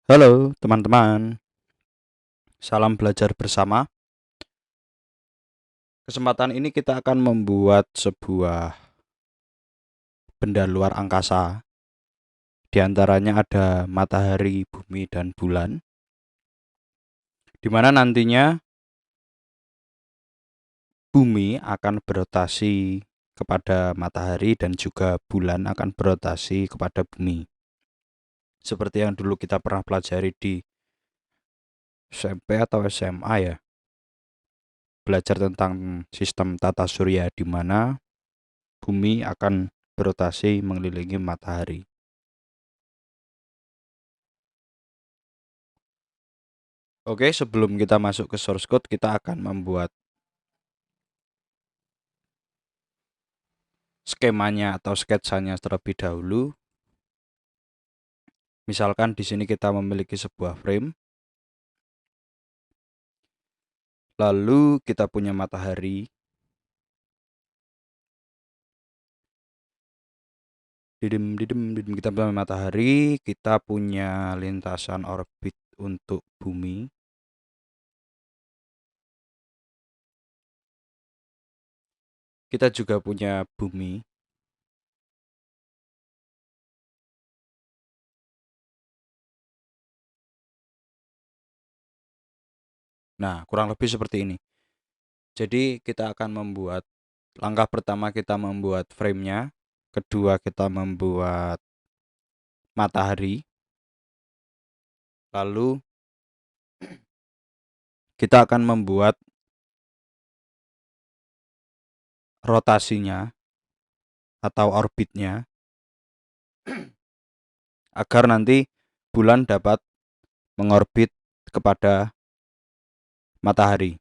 Halo teman-teman, salam belajar bersama. Kesempatan ini kita akan membuat sebuah benda luar angkasa. Di antaranya ada matahari, bumi, dan bulan. Di mana nantinya bumi akan berotasi kepada matahari dan juga bulan akan berotasi kepada bumi. Seperti yang dulu kita pernah pelajari di SMP atau SMA ya. Belajar tentang sistem tata surya di mana bumi akan berotasi mengelilingi matahari. Oke, sebelum kita masuk ke source code, kita akan membuat skemanya atau sketsanya terlebih dahulu. Misalkan di sini kita memiliki sebuah frame. Lalu kita punya matahari. Kita punya matahari, kita punya lintasan orbit untuk bumi. Kita juga punya bumi. Nah, kurang lebih seperti ini. Jadi kita akan membuat, langkah pertama kita membuat framenya, kedua kita membuat matahari, lalu kita akan membuat rotasinya atau orbitnya agar nanti bulan dapat mengorbit kepada matahari.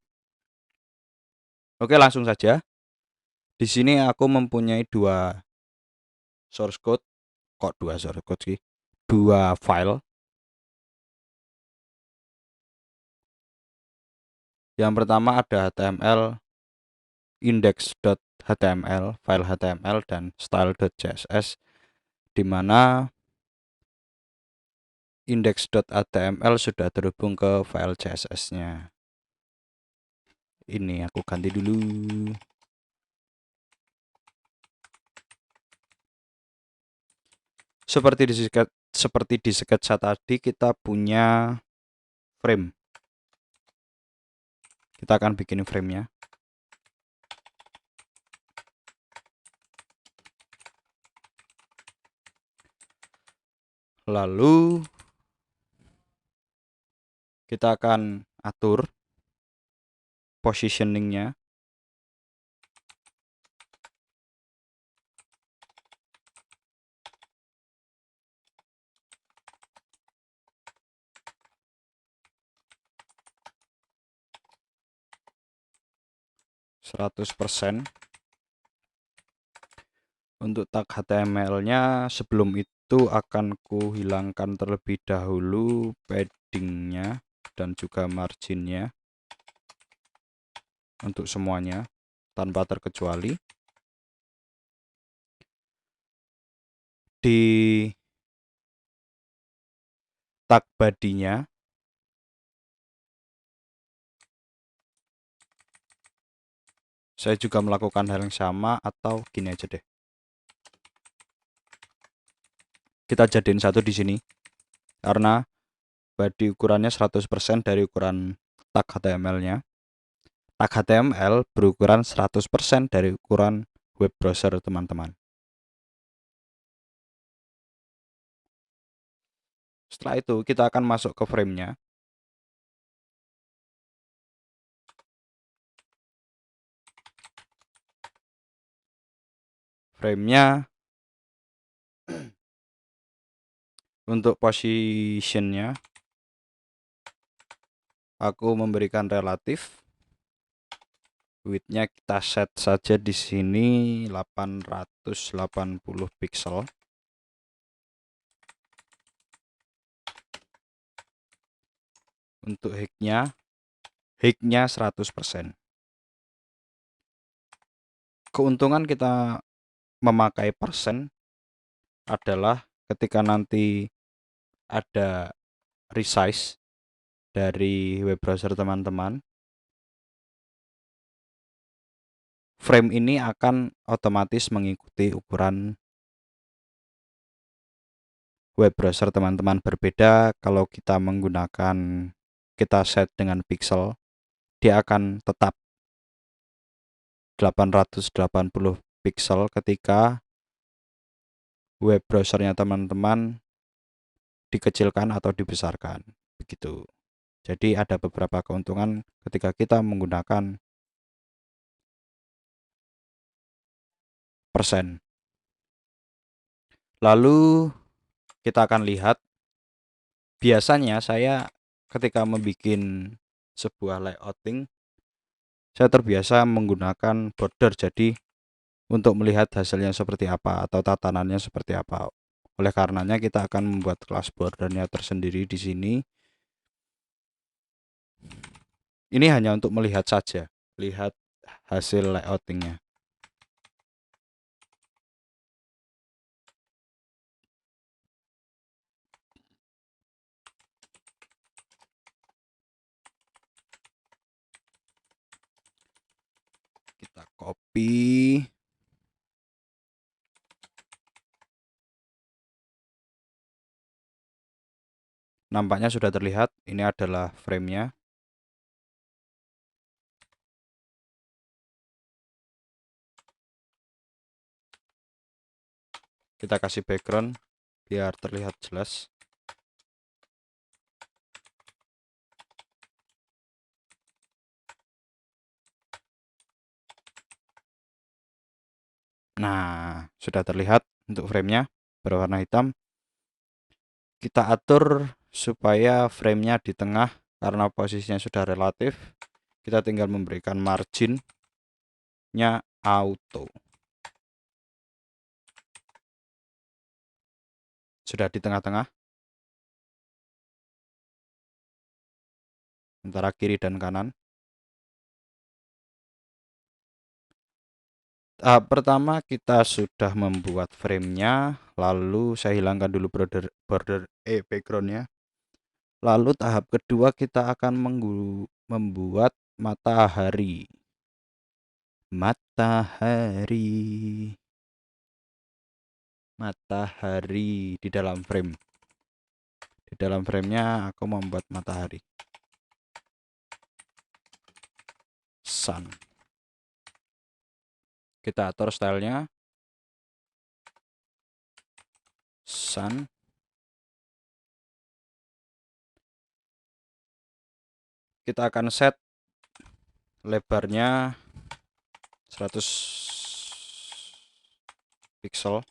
Oke, langsung saja. Di sini aku mempunyai dua source code. Kok dua source code sih? Dua file. Yang pertama ada HTML index.html, file HTML dan style.css, di mana index.html sudah terhubung ke file CSS-nya. Ini aku ganti dulu. Seperti di sketsa tadi, kita punya frame. Kita akan bikin frame-nya. Lalu kita akan atur positioning-nya. %. Untuk tag HTML-nya sebelum itu akan ku hilangkan terlebih dahulu padding-nya dan juga margin-nya untuk semuanya tanpa terkecuali. Di tag body-nya saya juga melakukan hal yang sama, atau gini aja deh. Kita jadiin satu di sini karena body ukurannya 100% dari ukuran tag HTML-nya. Tag HTML berukuran 100% dari ukuran web browser, teman-teman. Setelah itu kita akan masuk ke frame-nya. Frame-nya untuk position-nya aku memberikan relatif. Width-nya kita set saja di sini 880 pixel. Untuk height-nya 100%. Keuntungan kita memakai persen adalah ketika nanti ada resize dari web browser teman-teman, frame ini akan otomatis mengikuti ukuran web browser teman-teman. Berbeda kalau kita menggunakan, kita set dengan pixel, dia akan tetap 880 pixel ketika web browsernya teman-teman dikecilkan atau dibesarkan, begitu. Jadi ada beberapa keuntungan ketika kita menggunakan persen. Lalu kita akan lihat, biasanya saya ketika membuat sebuah layouting, saya terbiasa menggunakan border, jadi untuk melihat hasilnya seperti apa atau tatanannya seperti apa. Oleh karenanya kita akan membuat kelas bordernya tersendiri di sini. Ini hanya untuk melihat saja, lihat hasil layoutingnya. Kita copy. Nampaknya sudah terlihat, ini adalah frame-nya. Kita kasih background biar terlihat jelas. Nah, sudah terlihat untuk frame-nya berwarna hitam. Kita atur supaya frame-nya di tengah karena posisinya sudah relatif. Kita tinggal memberikan margin-nya auto. Sudah di tengah-tengah antara kiri dan kanan. Tahap pertama kita sudah membuat frame-nya, lalu saya hilangkan dulu background-nya. Lalu tahap kedua kita akan membuat matahari. Matahari di dalam frame. Di dalam frame-nya aku membuat matahari. Sun. Kita atur stylenya. Sun. Kita akan set lebarnya 100 pixel.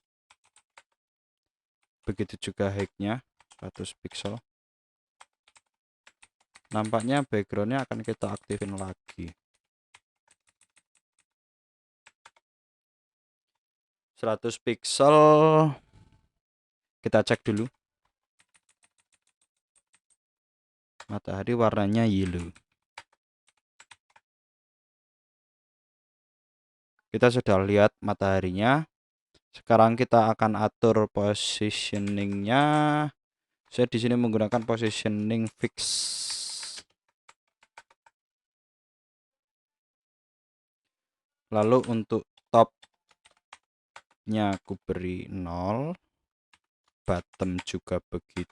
Begitu juga height-nya 100 pixel. Nampaknya background-nya akan kita aktifin lagi. 100 pixel. Kita cek dulu. Matahari warnanya yellow. Kita sudah lihat mataharinya. Sekarang kita akan atur positioningnya. Saya di sini menggunakan positioning fix. Lalu untuk topnya aku beri 0. Bottom juga begitu.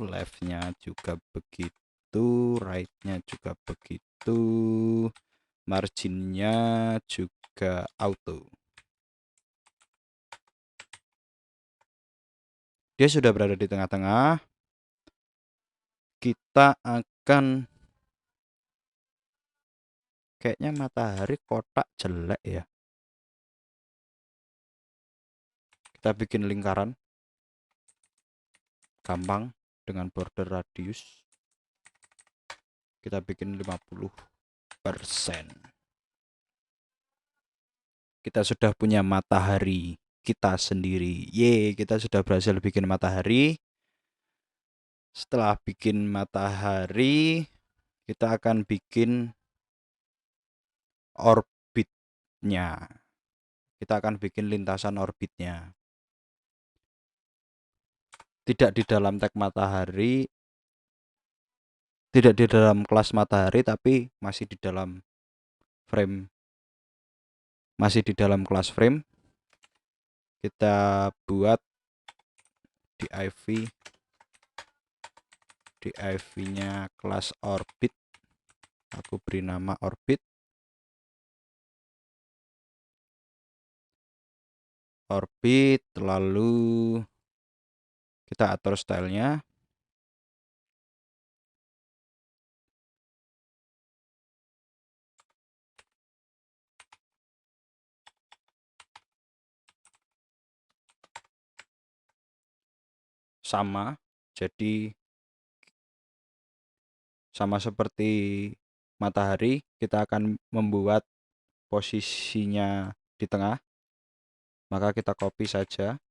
Leftnya juga begitu. Rightnya juga begitu. Marginnya juga auto. Dia sudah berada di tengah-tengah. Kita akan, kayaknya matahari kotak jelek ya. Kita bikin lingkaran. Gampang dengan border radius. Kita bikin 50%. Kita sudah punya matahari kita sendiri. Ye, kita sudah berhasil bikin matahari. Setelah bikin matahari, kita akan bikin orbitnya. Kita akan bikin lintasan orbitnya. Tidak di dalam tag matahari, tidak di dalam kelas matahari tapi masih di dalam frame, masih di dalam kelas frame. Kita buat div-nya kelas orbit, aku beri nama orbit. Lalu kita atur stylenya. Sama, jadi sama seperti matahari, kita akan membuat posisinya di tengah. Maka kita copy saja.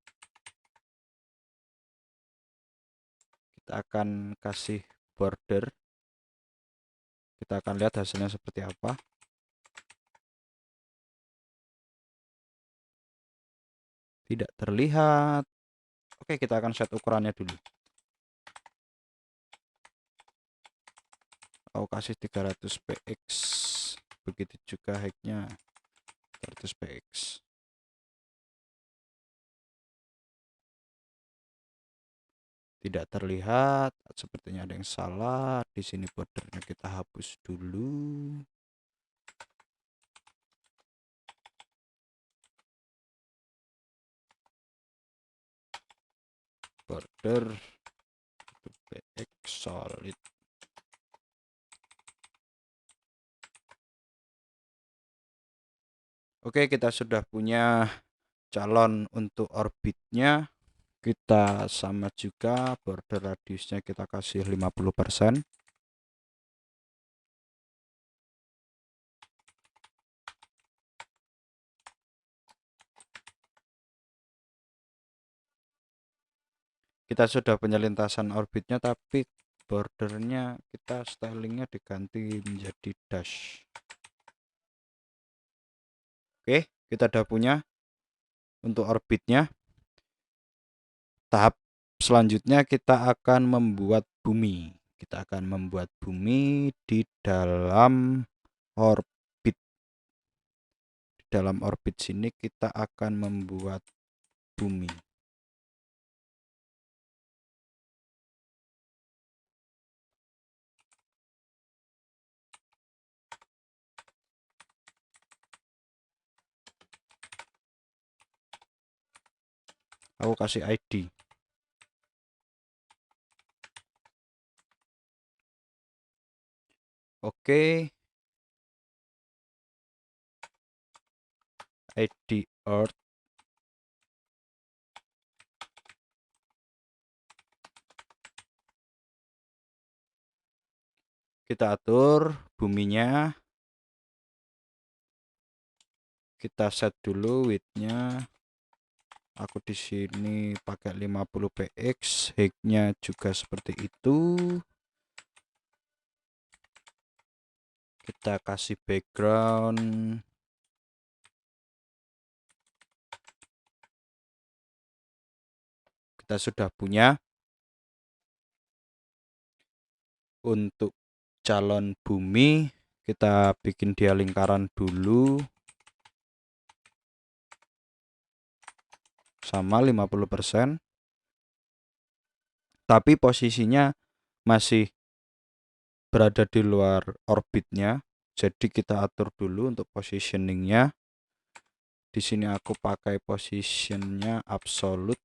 Kita akan kasih border. Kita akan lihat hasilnya seperti apa. Tidak terlihat. Oke, kita akan set ukurannya dulu. Aku kasih 300 px. Begitu juga height-nya 300 px. Tidak terlihat, sepertinya ada yang salah. Di sini bordernya kita hapus dulu. Border px solid. Oke, kita sudah punya calon untuk orbitnya. Kita sama juga border radiusnya kita kasih 50%. Kita sudah punya lintasan orbitnya, tapi bordernya kita stylingnya diganti menjadi dash. Oke, kita udah punya untuk orbitnya. Tahap selanjutnya kita akan membuat bumi. Kita akan membuat bumi di dalam orbit. Di dalam orbit sini kita akan membuat bumi. Aku kasih ID. Oke. ID Earth. Kita atur buminya. Kita set dulu width-nya. Aku di sini pakai 50 px, height-nya juga seperti itu. Kita kasih background. Kita sudah punya untuk calon bumi. Kita bikin dia lingkaran dulu. Sama 50%. Tapi posisinya masih berada di luar orbitnya. Jadi kita atur dulu untuk positioningnya. Di sini aku pakai positionnya absolute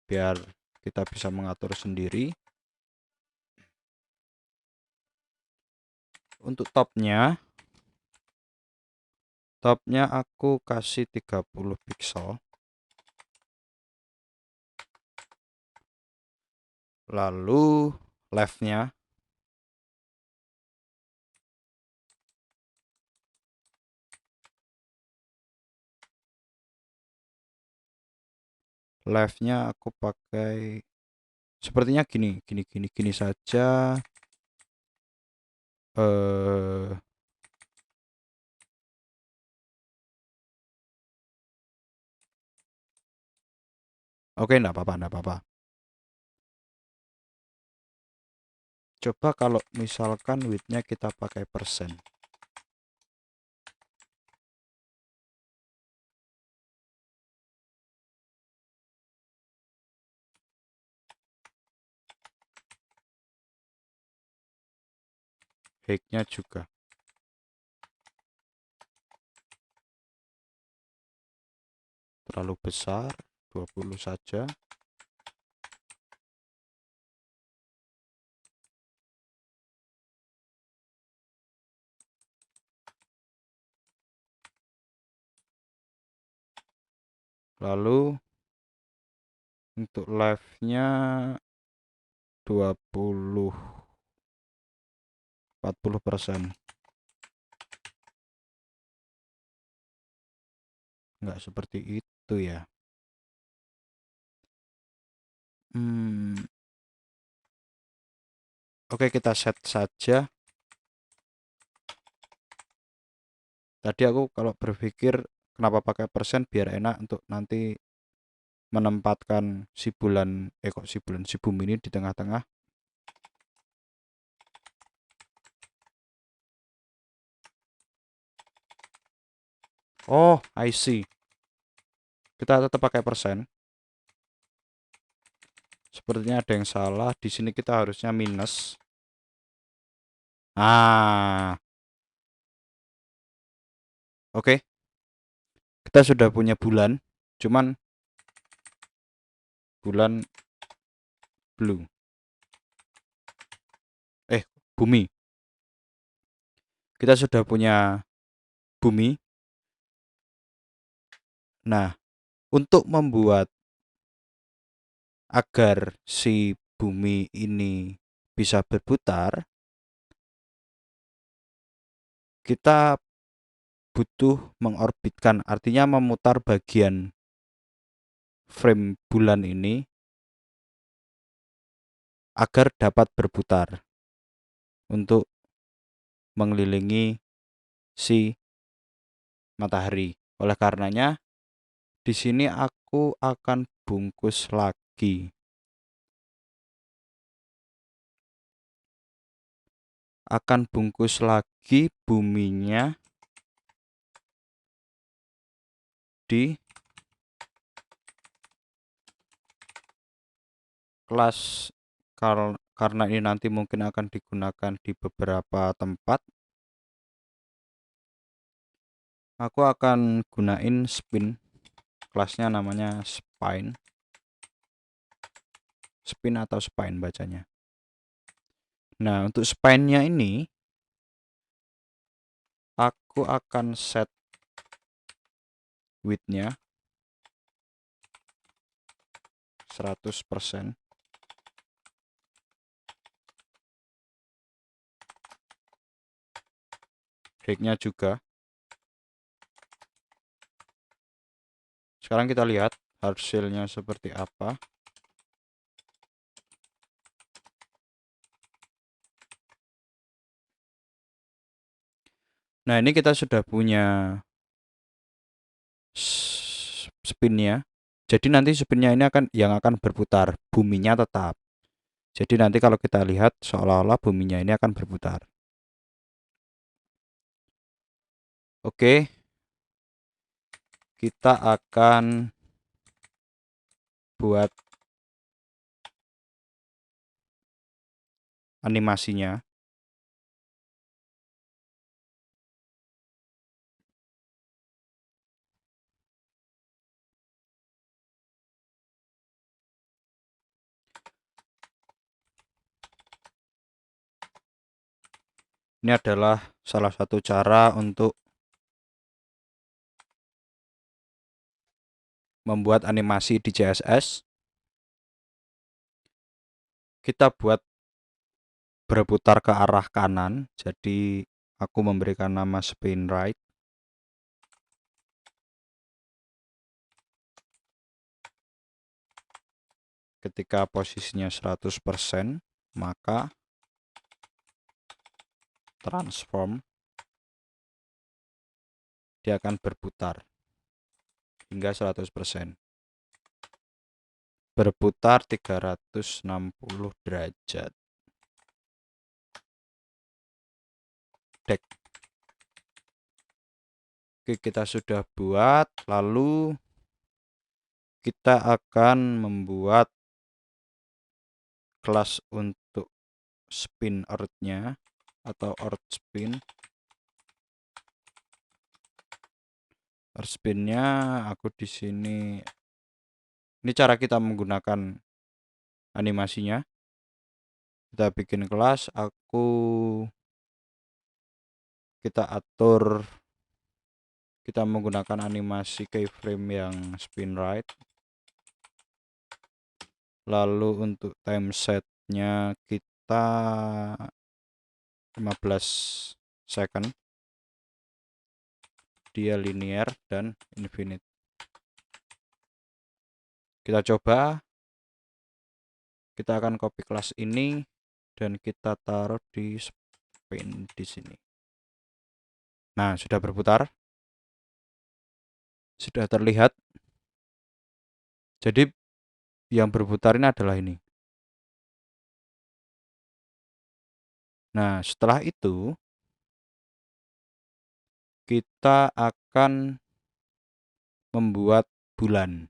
biar kita bisa mengatur sendiri. Untuk topnya aku kasih 30 pixel. Lalu leftnya aku pakai sepertinya gini saja. Oke, enggak apa-apa. Coba kalau misalkan widthnya kita pakai persen. Height-nya juga terlalu besar, 20 saja. Lalu untuk left-nya 40% nggak seperti itu ya. Oke, kita set saja. Tadi aku kalau berpikir kenapa pakai persen biar enak untuk nanti menempatkan si bulan, si bumi ini di tengah-tengah. Oh, I see. Kita tetap pakai persen. Sepertinya ada yang salah. Di sini kita harusnya minus. Oke. Kita sudah punya bulan. Cuman bulan blue. Bumi. Kita sudah punya bumi. Nah, untuk membuat agar si bumi ini bisa berputar, kita butuh mengorbitkan, artinya memutar bagian frame bulan ini agar dapat berputar untuk mengelilingi si matahari. Oleh karenanya, di sini aku akan bungkus lagi. Akan bungkus lagi buminya di kelas, karena ini nanti mungkin akan digunakan di beberapa tempat. Aku akan gunain spin. Kelasnya namanya spine. Spin atau spine bacanya. Nah, untuk spine-nya ini aku akan set width-nya 100%. Height-nya juga. Sekarang kita lihat hasilnya seperti apa. Nah, ini kita sudah punya spinnya. Jadi nanti spinnya ini yang akan berputar, buminya tetap. Jadi nanti kalau kita lihat seolah-olah buminya ini akan berputar. Oke. Kita akan buat animasinya. Ini adalah salah satu cara untuk membuat animasi di CSS. Kita buat berputar ke arah kanan. Jadi aku memberikan nama spin right. Ketika posisinya 100%, maka transform dia akan berputar hingga 100%. Berputar 360 derajat. deck. Oke, kita sudah buat, lalu kita akan membuat kelas untuk spin earth-nya atau earth spin. Earth spin-nya aku di sini. Ini cara kita menggunakan animasinya. Kita bikin kelas, kita atur, kita menggunakan animasi keyframe yang spin right. Lalu untuk time set-nya kita 15 second. Dia linear dan infinite. Kita coba. Kita akan copy kelas ini dan kita taruh di spin di sini. Nah, sudah berputar. Sudah terlihat. Jadi yang berputar ini adalah ini. Nah, setelah itu kita akan membuat bulan.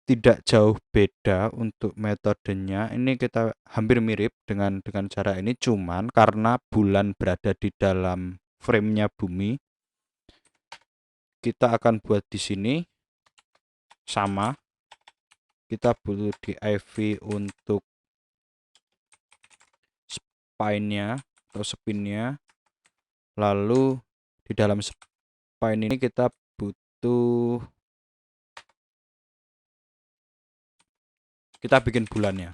Tidak jauh beda untuk metodenya. Ini kita hampir mirip dengan cara ini, cuman karena bulan berada di dalam frame-nya bumi, kita akan buat di sini sama. Kita butuh div untuk spine-nya atau spin-nya. Lalu di dalam spine ini kita butuh, kita bikin bulannya.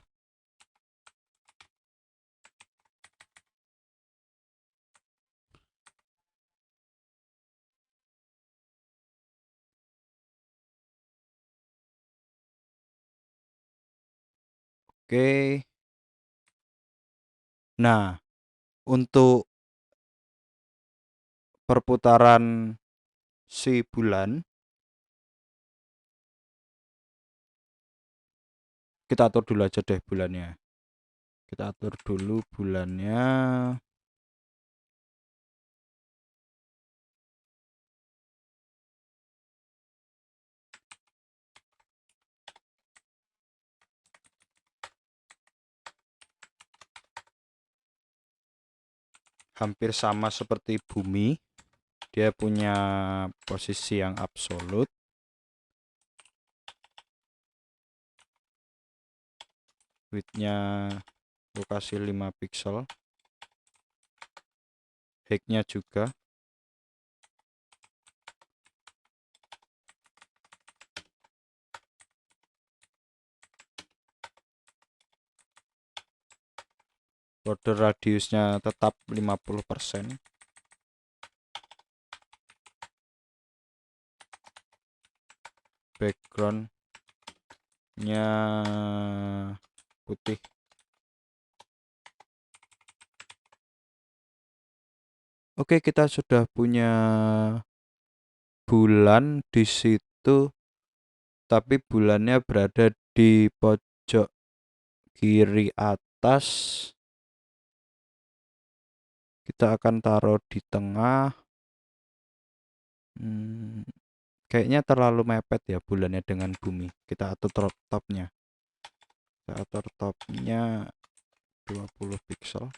Oke. Nah, untuk perputaran si bulan kita atur dulu aja deh bulannya. Kita atur dulu bulannya. Hampir sama seperti bumi. Dia punya posisi yang absolut. Width-nya lokasi 5 pixel. Height-nya juga. Border radiusnya tetap 50%. Background-nya putih. Oke, kita sudah punya bulan di situ, tapi bulannya berada di pojok kiri atas. Kita akan taruh di tengah. Kayaknya terlalu mepet ya bulannya dengan bumi. Kita atur topnya. Kita atur topnya 20 pixel.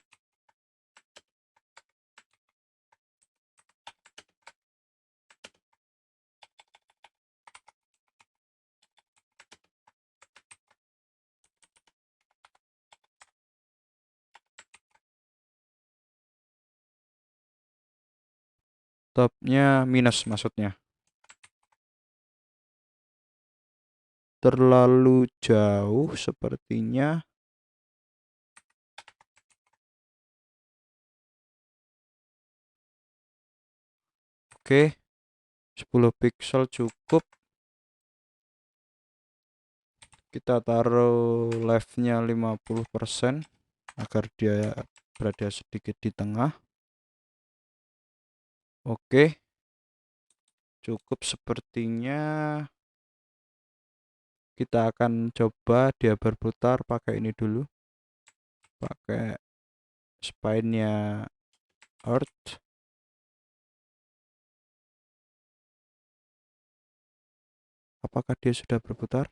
Topnya minus maksudnya. Terlalu jauh sepertinya. Oke, 10 pixel cukup. Kita taruh left-nya 50% agar dia berada sedikit di tengah. Oke, cukup sepertinya. Kita akan coba dia berputar pakai ini dulu. Pakai spine-nya Earth. Apakah dia sudah berputar?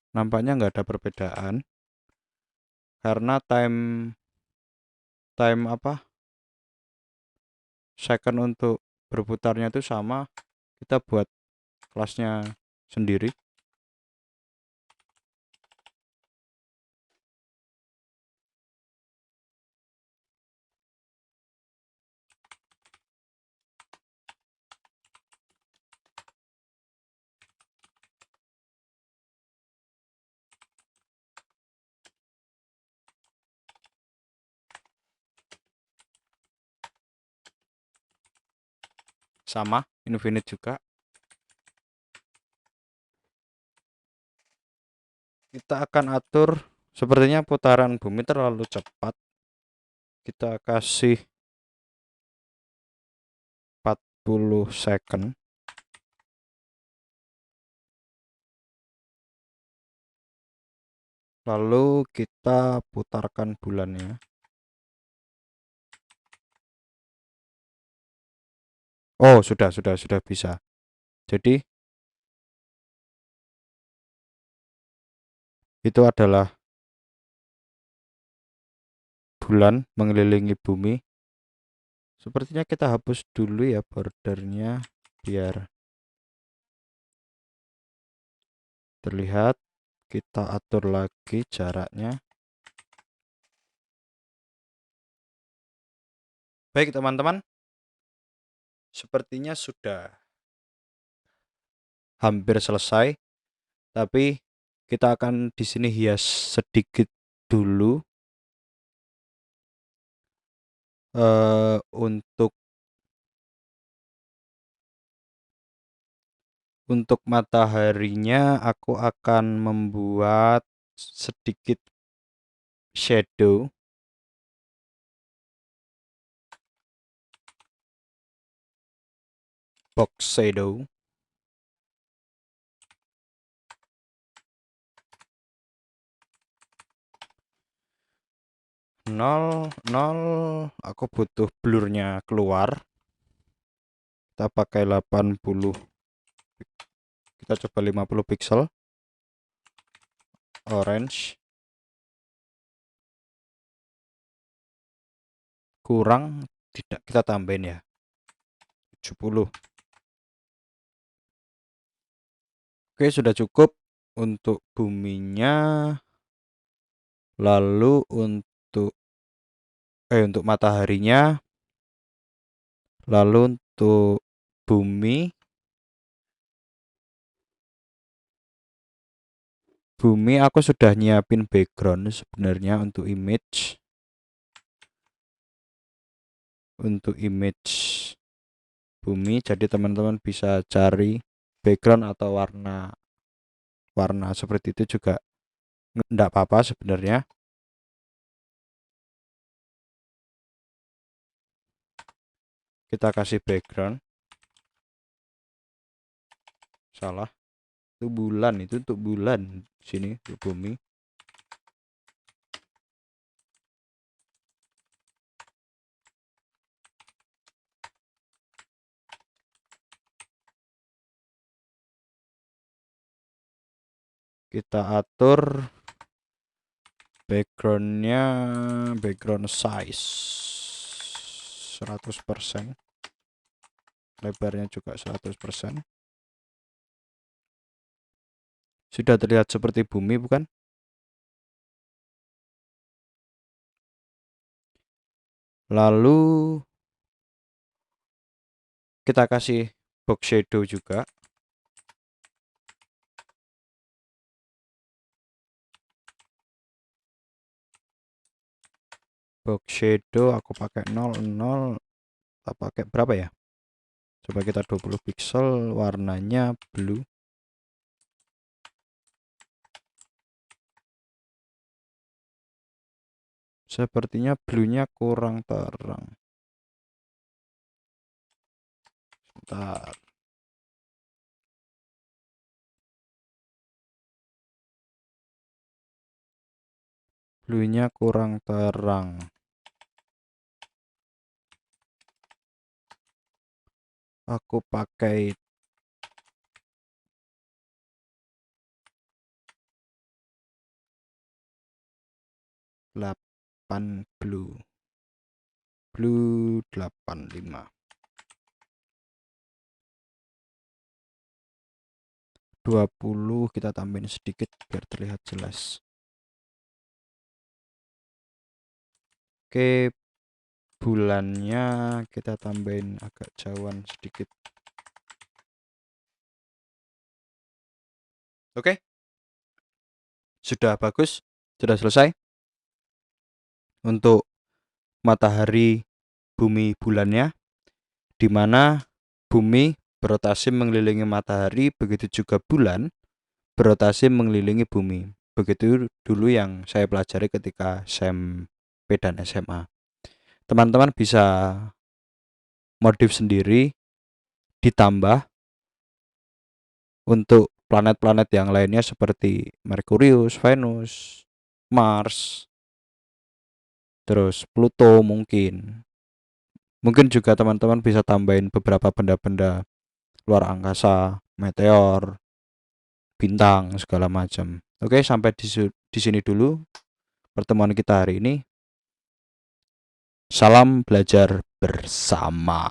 Nampaknya nggak ada perbedaan karena time apa second untuk berputarnya itu sama. Kita buat kelasnya sendiri. Sama infinite juga. Kita akan atur, sepertinya putaran bumi terlalu cepat. Kita kasih 40 second. Lalu kita putarkan bulannya. Oh, sudah bisa. Jadi itu adalah bulan mengelilingi bumi. Sepertinya kita hapus dulu ya bordernya biar terlihat. Kita atur lagi jaraknya. Baik teman-teman, sepertinya sudah hampir selesai. Tapi kita akan di sini hias sedikit dulu untuk mataharinya aku akan membuat sedikit shadow. Box shadow. Nol, aku butuh blurnya keluar. Kita pakai 80. Kita coba 50 pixel. Orange. Kurang, tidak, kita tambahin ya. 70. Oke, sudah cukup untuk buminya. Lalu untuk mataharinya. Lalu untuk bumi aku sudah nyiapin background sebenarnya untuk image bumi. Jadi teman-teman bisa cari background atau warna seperti itu juga enggak apa-apa sebenarnya. Kita kasih background. Salah. Itu bulan, itu untuk bulan. Sini untuk bumi. Kita atur backgroundnya, background size 100%. Lebarnya juga 100%. Sudah terlihat seperti bumi bukan? Lalu kita kasih box shadow juga. Box shadow aku pakai 00. Kita pakai berapa ya? Coba kita 20 pixel, warnanya blue. Sepertinya blue-nya kurang terang. Sebentar. Blue-nya kurang terang. Aku pakai 8 blue. Blue 85. 20 kita tambahin sedikit biar terlihat jelas. Oke, bulannya kita tambahin agak jauhan sedikit. Oke, sudah bagus, sudah selesai. Untuk matahari, bumi, bulannya, di mana bumi berotasi mengelilingi matahari, begitu juga bulan berotasi mengelilingi bumi. Begitu dulu yang saya pelajari ketika SMP dan SMA. Teman-teman bisa modif sendiri, ditambah untuk planet-planet yang lainnya seperti Merkurius, Venus, Mars, terus Pluto mungkin. Mungkin juga teman-teman bisa tambahin beberapa benda-benda luar angkasa, meteor, bintang, segala macam. Oke, sampai di sini dulu pertemuan kita hari ini. Salam belajar bersama.